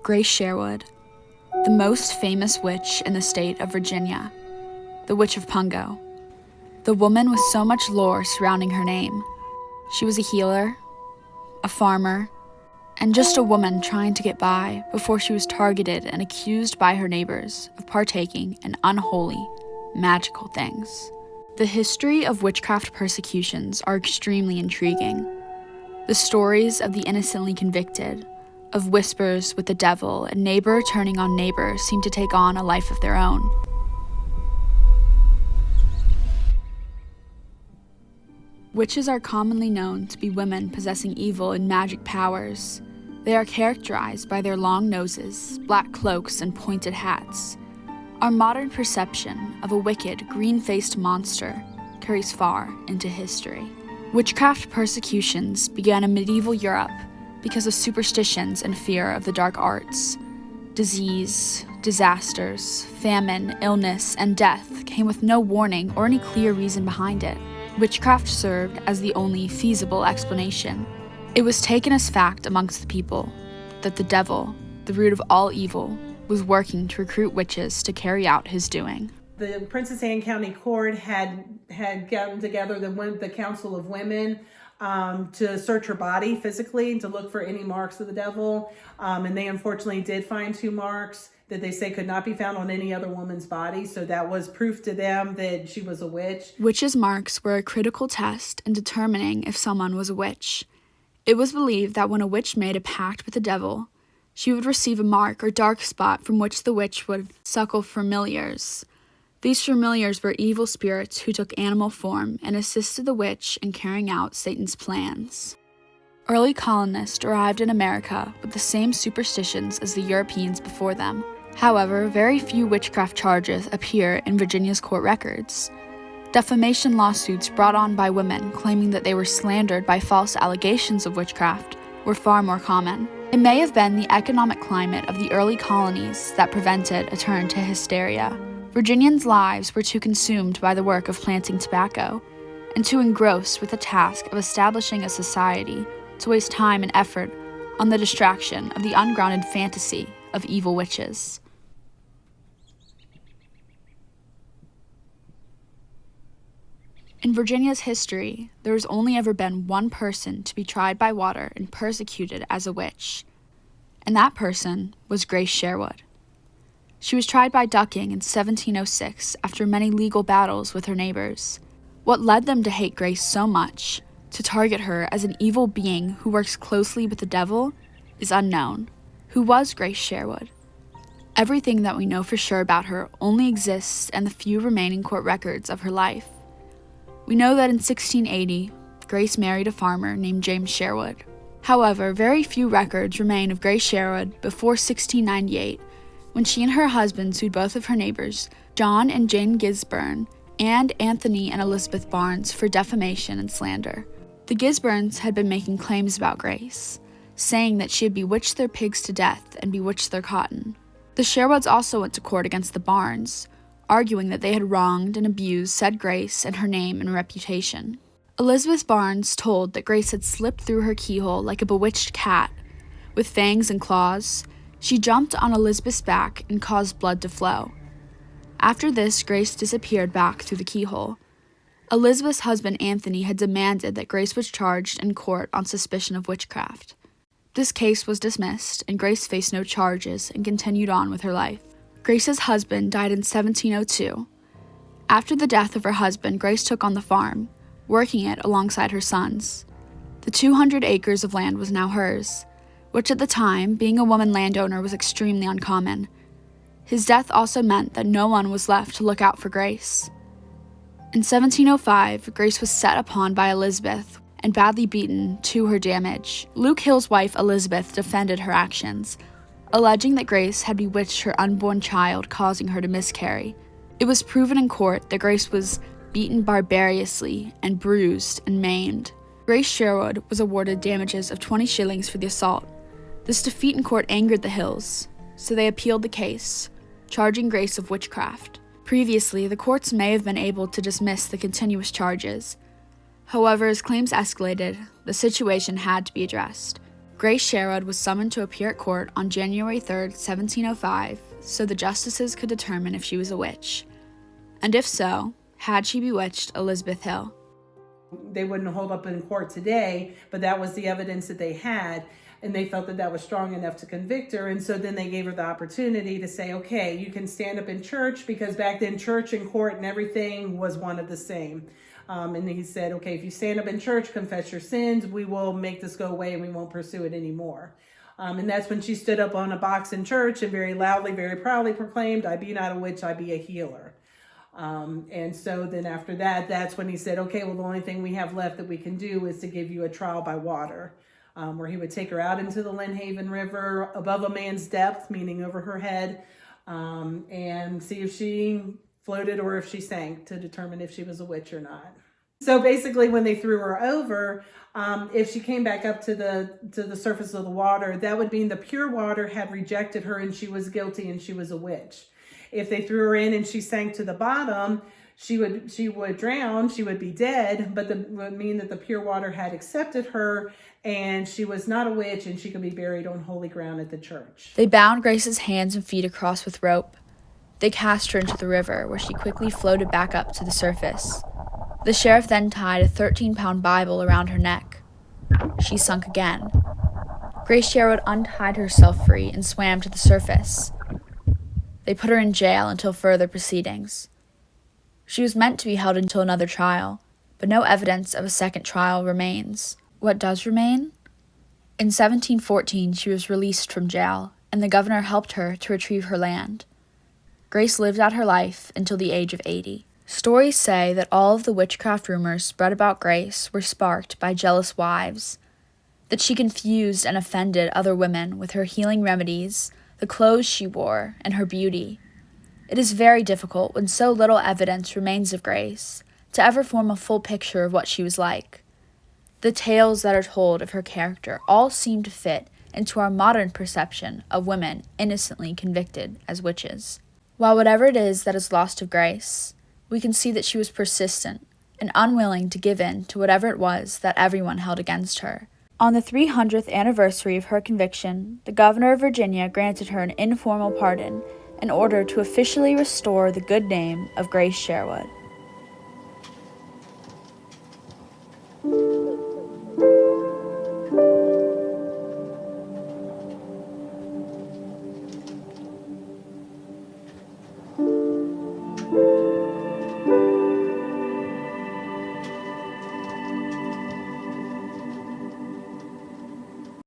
Grace Sherwood, the most famous witch in the state of Virginia, the Witch of Pungo. The woman with so much lore surrounding her name. She was a healer, a farmer, and just a woman trying to get by before she was targeted and accused by her neighbors of partaking in unholy, magical things. The history of witchcraft persecutions are extremely intriguing. The stories of the innocently convicted, of whispers with the devil and neighbor turning on neighbor seem to take on a life of their own. Witches are commonly known to be women possessing evil and magic powers. They are characterized by their long noses, black cloaks, and pointed hats. Our modern perception of a wicked, green-faced monster carries far into history. Witchcraft persecutions began in medieval Europe because of superstitions and fear of the dark arts. Disease, disasters, famine, illness, and death came with no warning or any clear reason behind it. Witchcraft served as the only feasible explanation. It was taken as fact amongst the people that the devil, the root of all evil, was working to recruit witches to carry out his doing. The Princess Anne County Court had gotten together the Council of Women to search her body physically to look for any marks of the devil. And they unfortunately did find 2 marks that they say could not be found on any other woman's body. So that was proof to them that she was a witch. Witches' marks were a critical test in determining if someone was a witch. It was believed that when a witch made a pact with the devil, she would receive a mark or dark spot from which the witch would suckle familiars. These familiars were evil spirits who took animal form and assisted the witch in carrying out Satan's plans. Early colonists arrived in America with the same superstitions as the Europeans before them. However, very few witchcraft charges appear in Virginia's court records. Defamation lawsuits brought on by women claiming that they were slandered by false allegations of witchcraft were far more common. It may have been the economic climate of the early colonies that prevented a turn to hysteria. Virginians' lives were too consumed by the work of planting tobacco, and too engrossed with the task of establishing a society to waste time and effort on the distraction of the ungrounded fantasy of evil witches. In Virginia's history, there has only ever been one person to be tried by water and persecuted as a witch, and that person was Grace Sherwood. She was tried by ducking in 1706 after many legal battles with her neighbors. What led them to hate Grace so much, to target her as an evil being who works closely with the devil, is unknown. Who was Grace Sherwood? Everything that we know for sure about her only exists in the few remaining court records of her life. We know that in 1680, Grace married a farmer named James Sherwood. However, very few records remain of Grace Sherwood before 1698, when she and her husband sued both of her neighbors, John and Jane Gisburn, and Anthony and Elizabeth Barnes, for defamation and slander. The Gisburns had been making claims about Grace, saying that she had bewitched their pigs to death and bewitched their cotton. The Sherwoods also went to court against the Barnes, arguing that they had wronged and abused said Grace and her name and reputation. Elizabeth Barnes told that Grace had slipped through her keyhole like a bewitched cat, with fangs and claws. She jumped on Elizabeth's back and caused blood to flow. After this, Grace disappeared back through the keyhole. Elizabeth's husband Anthony had demanded that Grace was charged in court on suspicion of witchcraft. This case was dismissed, and Grace faced no charges and continued on with her life. Grace's husband died in 1702. After the death of her husband, Grace took on the farm, working it alongside her sons. The 200 acres of land was now hers, which at the time, being a woman landowner, was extremely uncommon. His death also meant that no one was left to look out for Grace. In 1705, Grace was set upon by Elizabeth and badly beaten to her damage. Luke Hill's wife Elizabeth defended her actions, alleging that Grace had bewitched her unborn child, causing her to miscarry. It was proven in court that Grace was beaten barbarously and bruised and maimed. Grace Sherwood was awarded damages of 20 shillings for the assault. This defeat in court angered the Hills, so they appealed the case, charging Grace of witchcraft. Previously, the courts may have been able to dismiss the continuous charges. However, as claims escalated, the situation had to be addressed. Grace Sherwood was summoned to appear at court on January 3, 1705, so the justices could determine if she was a witch, and if so, had she bewitched Elizabeth Hill. They wouldn't hold up in court today, but that was the evidence that they had, and they felt that that was strong enough to convict her. And so then they gave her the opportunity to say, okay, you can stand up in church, because back then church and court and everything was one of the same. And he said, okay, if you stand up in church, confess your sins, we will make this go away and we won't pursue it anymore. And that's when she stood up on a box in church and very loudly, very proudly proclaimed, I be not a witch, I be a healer. And so then after that, that's when he said, okay, well, the only thing we have left that we can do is to give you a trial by water, where he would take her out into the Lynnhaven River above a man's depth, meaning over her head, and see if she floated or if she sank, to determine if she was a witch or not. So basically, when they threw her over, if she came back up to the surface of the water, that would mean the pure water had rejected her and she was guilty and she was a witch. If they threw her in and she sank to the bottom, she would drown, she would be dead, but that would mean that the pure water had accepted her and she was not a witch and she could be buried on holy ground at the church. They bound Grace's hands and feet across with rope. They cast her into the river, where she quickly floated back up to the surface. The sheriff then tied a 13-pound Bible around her neck. She sunk again. Grace Sherwood untied herself free and swam to the surface. They put her in jail until further proceedings. She was meant to be held until another trial, but no evidence of a second trial remains. What does remain? In 1714, she was released from jail, and the governor helped her to retrieve her land. Grace lived out her life until the age of 80. Stories say that all of the witchcraft rumors spread about Grace were sparked by jealous wives, that she confused and offended other women with her healing remedies, the clothes she wore, and her beauty. It is very difficult, when so little evidence remains of Grace, to ever form a full picture of what she was like. The tales that are told of her character all seem to fit into our modern perception of women innocently convicted as witches. While whatever it is that is lost of Grace, we can see that she was persistent and unwilling to give in to whatever it was that everyone held against her. On the 300th anniversary of her conviction, the governor of Virginia granted her an informal pardon in order to officially restore the good name of Grace Sherwood.